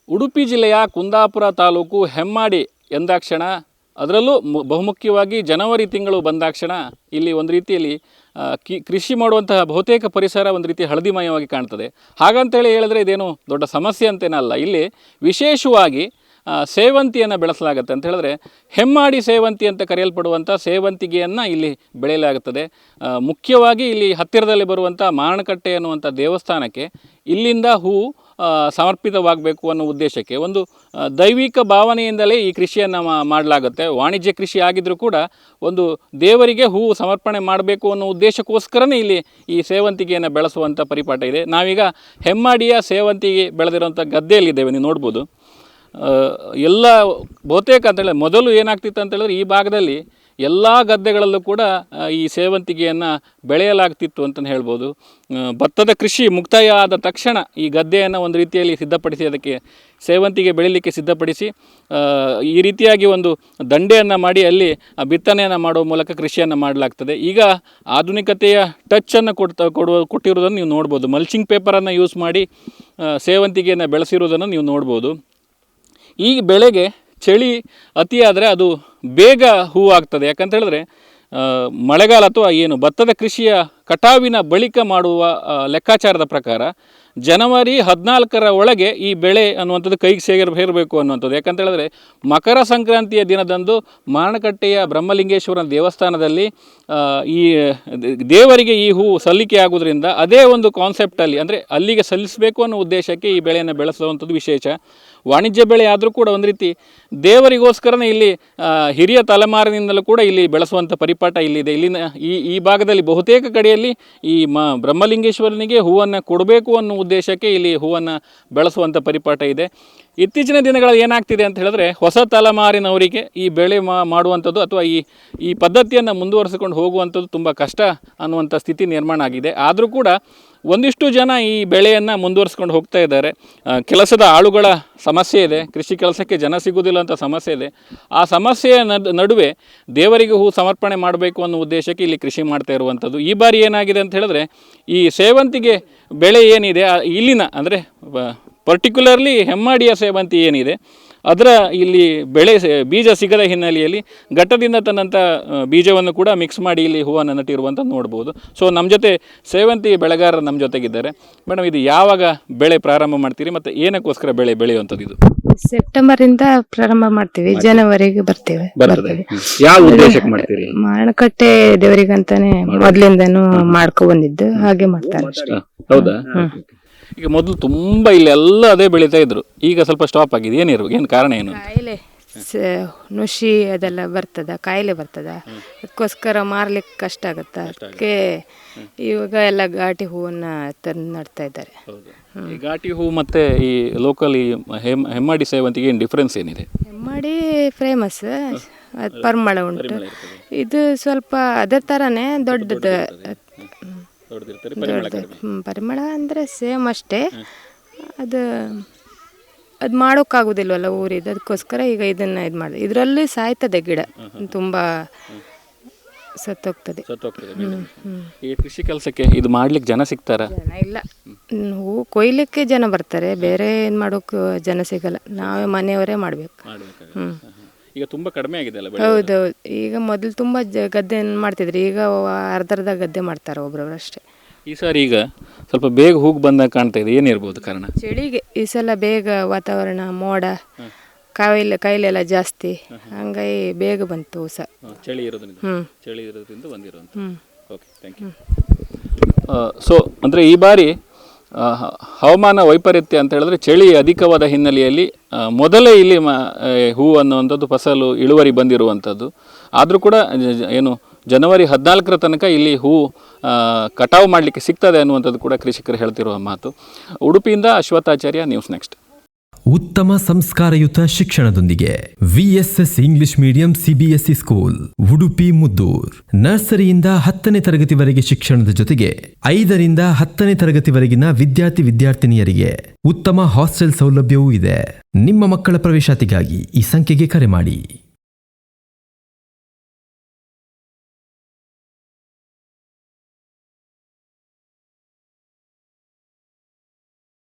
ಉಡುಪಿ ಜಿಲ್ಲೆಯ ಕುಂದಾಪುರ ತಾಲೂಕು ಹೆಮ್ಮಾಡಿ ಎಂದಾಕ್ಷಣ, ಅದರಲ್ಲೂ ಬಹುಮುಖ್ಯವಾಗಿ ಜನವರಿ ತಿಂಗಳು ಬಂದಾಕ್ಷಣ ಇಲ್ಲಿ ಒಂದು ರೀತಿಯಲ್ಲಿ ಕೃಷಿ ಮಾಡುವಂತಹ ಬಹುತೇಕ ಪರಿಸರ ಒಂದು ರೀತಿ ಹಳದಿಮಯವಾಗಿ ಕಾಣ್ತದೆ. ಹಾಗಂತೇಳಿ ಹೇಳಿದ್ರೆ ಇದೇನು ದೊಡ್ಡ ಸಮಸ್ಯೆ ಅಂತೇನಲ್ಲ. ಇಲ್ಲಿ ವಿಶೇಷವಾಗಿ ಸೇವಂತಿಯನ್ನು ಬೆಳೆಸಲಾಗುತ್ತೆ ಅಂತ ಹೇಳಿದ್ರೆ ಹೆಮ್ಮಾಡಿ ಸೇವಂತಿ ಅಂತ ಕರೆಯಲ್ಪಡುವಂಥ ಸೇವಂತಿಗೆಯನ್ನು ಇಲ್ಲಿ ಬೆಳೆಯಲಾಗುತ್ತದೆ. ಮುಖ್ಯವಾಗಿ ಇಲ್ಲಿ ಹತ್ತಿರದಲ್ಲಿ ಬರುವಂಥ ಮಾರಣಕಟ್ಟೆ ಅನ್ನುವಂಥ ದೇವಸ್ಥಾನಕ್ಕೆ ಇಲ್ಲಿಂದ ಹೂವು ಸಮರ್ಪಿತವಾಗಬೇಕು ಅನ್ನೋ ಉದ್ದೇಶಕ್ಕೆ ಒಂದು ದೈವಿಕ ಭಾವನೆಯಿಂದಲೇ ಈ ಕೃಷಿಯನ್ನು ಮಾಡಲಾಗುತ್ತೆ. ವಾಣಿಜ್ಯ ಕೃಷಿ ಆಗಿದ್ದರೂ ಕೂಡ ಒಂದು ದೇವರಿಗೆ ಹೂವು ಸಮರ್ಪಣೆ ಮಾಡಬೇಕು ಅನ್ನೋ ಉದ್ದೇಶಕ್ಕೋಸ್ಕರನೇ ಇಲ್ಲಿ ಈ ಸೇವಂತಿಗೆಯನ್ನು ಬೆಳೆಸುವಂಥ ಪರಿಪಾಠ ಇದೆ. ನಾವೀಗ ಹೆಮ್ಮಾಡಿಯ ಸೇವಂತಿಗೆ ಬೆಳೆದಿರುವಂಥ ಗದ್ದೆಯಲ್ಲಿದ್ದೇವೆ, ನೀವು ನೋಡ್ಬೋದು. ಎಲ್ಲ ಬಹುತೇಕ ಅಂತೇಳಿ ಮೊದಲು ಏನಾಗ್ತಿತ್ತು ಅಂತೇಳಿದ್ರೆ ಈ ಭಾಗದಲ್ಲಿ ಎಲ್ಲ ಗದ್ದೆಗಳಲ್ಲೂ ಕೂಡ ಈ ಸೇವಂತಿಗೆಯನ್ನು ಬೆಳೆಯಲಾಗ್ತಿತ್ತು ಅಂತಲೇ ಹೇಳ್ಬೋದು. ಭತ್ತದ ಕೃಷಿ ಮುಕ್ತಾಯ ಆದ ತಕ್ಷಣ ಈ ಗದ್ದೆಯನ್ನು ಒಂದು ರೀತಿಯಲ್ಲಿ ಸಿದ್ಧಪಡಿಸಿ ಅದಕ್ಕೆ ಸೇವಂತಿಗೆ ಬೆಳೀಲಿಕ್ಕೆ ಸಿದ್ಧಪಡಿಸಿ ಈ ರೀತಿಯಾಗಿ ಒಂದು ದಂಡೆಯನ್ನು ಮಾಡಿ ಅಲ್ಲಿ ಬಿತ್ತನೆಯನ್ನು ಮಾಡುವ ಮೂಲಕ ಕೃಷಿಯನ್ನು ಮಾಡಲಾಗ್ತದೆ. ಈಗ ಆಧುನಿಕತೆಯ ಟಚ್ಚನ್ನು ಕೊಟ್ಟಿರೋದನ್ನು ನೀವು ನೋಡ್ಬೋದು. ಮಲ್ಚಿಂಗ್ ಪೇಪರನ್ನು ಯೂಸ್ ಮಾಡಿ ಸೇವಂತಿಗೆಯನ್ನು ಬೆಳೆಸಿರೋದನ್ನು ನೀವು ನೋಡ್ಬೋದು. ಈ ಬೆಳೆಗೆ ಚಳಿ ಅತಿಯಾದರೆ ಅದು ಬೇಗ ಹೂವಾಗ್ತದೆ. ಯಾಕಂತ ಹೇಳಿದ್ರೆ ಮಳೆಗಾಲ ಅಥವಾ ಏನು ಭತ್ತದ ಕೃಷಿಯ ಕಟಾವಿನ ಬಳಿಕ ಮಾಡುವ ಲೆಕ್ಕಾಚಾರದ ಪ್ರಕಾರ ಜನವರಿ 14ರ ಒಳಗೆ ಈ ಬೆಳೆ ಅನ್ನುವಂಥದ್ದು ಕೈಗೆ ಸೇರಬೇಕು ಅನ್ನುವಂಥದ್ದು. ಯಾಕಂತ ಹೇಳಿದ್ರೆ ಮಕರ ಸಂಕ್ರಾಂತಿಯ ದಿನದಂದು ಮಾರಣಕಟ್ಟೆಯ ಬ್ರಹ್ಮಲಿಂಗೇಶ್ವರನ ದೇವಸ್ಥಾನದಲ್ಲಿ ಈ ದೇವರಿಗೆ ಈ ಹೂವು ಸಲ್ಲಿಕೆ ಆಗೋದ್ರಿಂದ ಅದೇ ಒಂದು ಕಾನ್ಸೆಪ್ಟಲ್ಲಿ ಅಂದರೆ ಅಲ್ಲಿಗೆ ಸಲ್ಲಿಸಬೇಕು ಅನ್ನೋ ಉದ್ದೇಶಕ್ಕೆ ಈ ಬೆಳೆಯನ್ನು ಬೆಳೆಸುವಂಥದ್ದು ವಿಶೇಷ. ವಾಣಿಜ್ಯ ಬೆಳೆ ಆದರೂ ಕೂಡ ಒಂದು ರೀತಿ ದೇವರಿಗೋಸ್ಕರನೇ ಇಲ್ಲಿ ಹಿರಿಯ ತಲೆಮಾರಿನಿಂದಲೂ ಕೂಡ ಇಲ್ಲಿ ಬೆಳೆಸುವಂಥ ಪರಿಪಾಠ ಇಲ್ಲಿದೆ. ಇಲ್ಲಿನ ಈ ಭಾಗದಲ್ಲಿ ಬಹುತೇಕ ಕಡೆಯಲ್ಲಿ ಈ ಬ್ರಹ್ಮಲಿಂಗೇಶ್ವರನಿಗೆ ಹೂವನ್ನು ಕೊಡಬೇಕು ಅನ್ನೋ ಉದ್ದೇಶಕ್ಕೆ ಇಲ್ಲಿ ಹೂವನ್ನು ಬೆಳೆಸುವಂಥ ಪರಿಪಾಠ ಇದೆ. ಇತ್ತೀಚಿನ ದಿನಗಳಲ್ಲಿ ಏನಾಗ್ತಿದೆ ಅಂತ ಹೇಳಿದ್ರೆ ಹೊಸ ತಲೆಮಾರಿನವರಿಗೆ ಈ ಬೆಳೆ ಮಾಡುವಂಥದ್ದು ಅಥವಾ ಈ ಪದ್ಧತಿಯನ್ನು ಮುಂದುವರಿಸಿಕೊಂಡು ಹೋಗುವಂಥದ್ದು ತುಂಬ ಕಷ್ಟ ಅನ್ನುವಂಥ ಸ್ಥಿತಿ ನಿರ್ಮಾಣ ಆಗಿದೆ. ಆದರೂ ಕೂಡ ಒಂದಿಷ್ಟು ಜನ ಈ ಬೆಳೆಯನ್ನು ಮುಂದುವರಿಸ್ಕೊಂಡು ಹೋಗ್ತಾ ಇದ್ದಾರೆ. ಕೆಲಸದ ಆಳುಗಳ ಸಮಸ್ಯೆ ಇದೆ, ಕೃಷಿ ಕೆಲಸಕ್ಕೆ ಜನ ಸಿಗೋದಿಲ್ಲ ಅಂತ ಸಮಸ್ಯೆ ಇದೆ. ಆ ಸಮಸ್ಯೆಯ ನಡುವೆ ದೇವರಿಗೆ ಹೂ ಸಮರ್ಪಣೆ ಮಾಡಬೇಕು ಅನ್ನೋ ಉದ್ದೇಶಕ್ಕೆ ಇಲ್ಲಿ ಕೃಷಿ ಮಾಡ್ತಾ ಇರುವಂಥದ್ದು. ಈ ಬಾರಿ ಏನಾಗಿದೆ ಅಂತ ಹೇಳಿದ್ರೆ ಈ ಸೇವಂತಿಗೆ ಬೆಳೆ ಏನಿದೆ ಇಲ್ಲಿನ ಅಂದರೆ ಪರ್ಟಿಕ್ಯುಲರ್ಲಿ ಹೆಮ್ಮಾಡಿಯ ಸೇವಂತಿ ಏನಿದೆ ಅದರ ಇಲ್ಲಿ ಬೀಜ ಸಿಗದ ಹಿನ್ನೆಲೆಯಲ್ಲಿ ಘಟ್ಟದಿಂದ ತನ್ನಂಥ ಬೀಜವನ್ನು ಕೂಡ ಮಿಕ್ಸ್ ಮಾಡಿ ಇಲ್ಲಿ ಹೂವನ್ನು ನಟ್ಟಿರುವಂಥದ್ದು ನೋಡ್ಬೋದು. ಸೊ ನಮ್ಮ ಜೊತೆ ಸೇವಂತಿ ಬೆಳೆಗಾರರು ನಮ್ಮ ಜೊತೆಗಿದ್ದಾರೆ. ಮೇಡಮ್, ಇದು ಯಾವಾಗ ಬೆಳೆ ಪ್ರಾರಂಭ ಮಾಡ್ತೀರಿ ಮತ್ತು ಏನಕ್ಕೋಸ್ಕರ ಬೆಳೆ ಬೆಳೆಯುವಂಥದ್ದು? ಇದು ಸೆಪ್ಟೆಂಬರ್ ಪ್ರಾರಂಭ ಮಾಡ್ತೀವಿ, ಜನವರಿಗೆ ಬರ್ತೇವೆ. ಯಾವ ಉದ್ದೇಶಕ್ಕೆ ಮಾಡ್ತೀರಿ? ಮಾರಣಕಟ್ಟೆ ದೇವರಿಗಂತಾನೆ ಮೊದಲಿಂದನೂ ಮಾಡ್ಕೊ ಬಂದಿದ್ದು, ಹಾಗೆ ಮಾಡ್ತಾರೆ. ಹೌದಾ? ಈಗ ಮೊದಲು ತುಂಬ ಇಲ್ಲೆಲ್ಲ ಅದೇ ಬೆಳೀತಾ ಇದ್ರು, ಈಗ ಸ್ವಲ್ಪ ಸ್ಟಾಪ್ ಆಗಿದೆ. ಏನು ಕಾರಣ ಏನು? ಕಾಯಿಲೆ ನುಷಿ ಅದೆಲ್ಲ ಬರ್ತದ, ಕಾಯಿಲೆ ಬರ್ತದ, ಅದಕ್ಕೋಸ್ಕರ ಮಾರ್ಲಿಕ್ಕೆ ಕಷ್ಟ ಆಗುತ್ತೆ. ಅದಕ್ಕೆ ಇವಾಗ ಎಲ್ಲ ಘಾಟಿ ಹೂವನ್ನ ತಂದು ನಡ್ತಾ ಇದ್ದಾರೆ. ಈ ಘಾಟಿ ಹೂ ಮತ್ತೆ ಈ ಲೋಕಲ್ ಈ ಹೆಮ್ಮಾಡಿ ಸೇವಂತಿಗೆ ಏನು ಡಿಫ್ರೆನ್ಸ್ ಏನಿದೆ? ಹೆಮ್ಮಾಡಿ ಫೇಮಸ್, ಅದು ಪರಿಮಳ ಉಂಟು. ಇದು ಸ್ವಲ್ಪ ಅದೇ ಥರನೇ ದೊಡ್ಡದು, ಪರಿಮಳ ಅಂದರೆ ಸೇಮ್ ಅಷ್ಟೇ. ಅದು ಮಾಡೋಕ್ಕಾಗೋದಿಲ್ವಲ್ಲ ಊರಿದ್ದು, ಅದಕ್ಕೋಸ್ಕರ ಈಗ ಇದನ್ನು ಇದು ಮಾಡಿದೆ. ಇದರಲ್ಲಿ ಸಾಯ್ತದೆ ಗಿಡ, ತುಂಬ ಸತ್ತೋಗ್ತದೆ. ಈ ಕೃಷಿ ಕೆಲಸಕ್ಕೆ ಇದು ಮಾಡ್ಲಿಕ್ಕೆ ಜನ ಸಿಗ್ತಾರ? ಜನ ಇಲ್ಲ, ಹೂ ಕೊಯ್ಲಿಕ್ಕೆ ಜನ ಬರ್ತಾರೆ, ಬೇರೆ ಏನು ಮಾಡೋಕ್ಕೆ ಜನ ಸಿಗಲ್ಲ. ನಾವೇ ಮನೆಯವರೇ ಮಾಡಬೇಕು. ಈಗ ತುಂಬ ಕಡಿಮೆ ಆಗಿದೆ ಅಲ್ಲ? ಹೌದೌದು. ಈಗ ಮೊದಲು ತುಂಬ ಗದ್ದೆ ಮಾಡ್ತಿದ್ರು, ಈಗ ಅರ್ಧ ಗದ್ದೆ ಮಾಡ್ತಾರೆ ಒಬ್ರವ್ರು ಅಷ್ಟೇ. ಈ ಸಾರಿ ಈಗ ಸ್ವಲ್ಪ ಬೇಗ ಹೋಗಿ ಬಂದಾಗ ಕಾಣ್ತಾ ಇದೆ, ಏನಿರ್ಬೋದು ಕಾರಣ? ಚಳಿಗೆ ಈ ಸಲ ಬೇಗ ವಾತಾವರಣ, ಮೋಡ, ಕಾಯಿಲೆಲ್ಲ ಜಾಸ್ತಿ, ಹಂಗಾಗಿ ಬೇಗ ಬಂತು ಹೊಸ ಚಳಿ ಇರೋದ್ರಿಂದ ಬಂದಿರೋದು. Okay, thank you. ಸೊ ಅಂದರೆ ಈ ಬಾರಿ ಹವಾಮಾನ ವೈಪರೀತ್ಯ ಅಂತ ಹೇಳಿದ್ರೆ ಚಳಿ ಅಧಿಕವಾದ ಹಿನ್ನೆಲೆಯಲ್ಲಿ ಮೊದಲೇ ಇಲ್ಲಿ ಹೂ ಅನ್ನುವಂಥದ್ದು ಫಸಲು ಇಳುವರಿ ಬಂದಿರುವಂಥದ್ದು. ಆದರೂ ಕೂಡ ಏನು ಜನವರಿ 14ರ ತನಕ ಇಲ್ಲಿ ಹೂ ಕಟಾವು ಮಾಡಲಿಕ್ಕೆ ಸಿಗ್ತದೆ ಅನ್ನುವಂಥದ್ದು ಕೂಡ ಕೃಷಿಕರು ಹೇಳ್ತಿರುವ ಮಾತು. ಉಡುಪಿಯಿಂದ ಅಶ್ವಥಾಚಾರ್ಯ, ನ್ಯೂಸ್ ನೆಕ್ಸ್ಟ್. ಉತ್ತಮ ಸಂಸ್ಕಾರಯುತ ಶಿಕ್ಷಣದೊಂದಿಗೆ VSS English medium CBSE school, Udupi Muddur. ನರ್ಸರಿಯಿಂದ 10ನೇ ತರಗತಿವರೆಗೆ ಶಿಕ್ಷಣದ ಜೊತೆಗೆ 5ರಿಂದ 10ನೇ ತರಗತಿವರೆಗಿನ ವಿದ್ಯಾರ್ಥಿನಿಯರಿಗೆ ಉತ್ತಮ ಹಾಸ್ಟೆಲ್ ಸೌಲಭ್ಯವೂ ಇದೆ. ನಿಮ್ಮ ಮಕ್ಕಳ ಪ್ರವೇಶಾತಿಗಾಗಿ ಈ ಸಂಖ್ಯೆಗೆ ಕರೆ ಮಾಡಿ.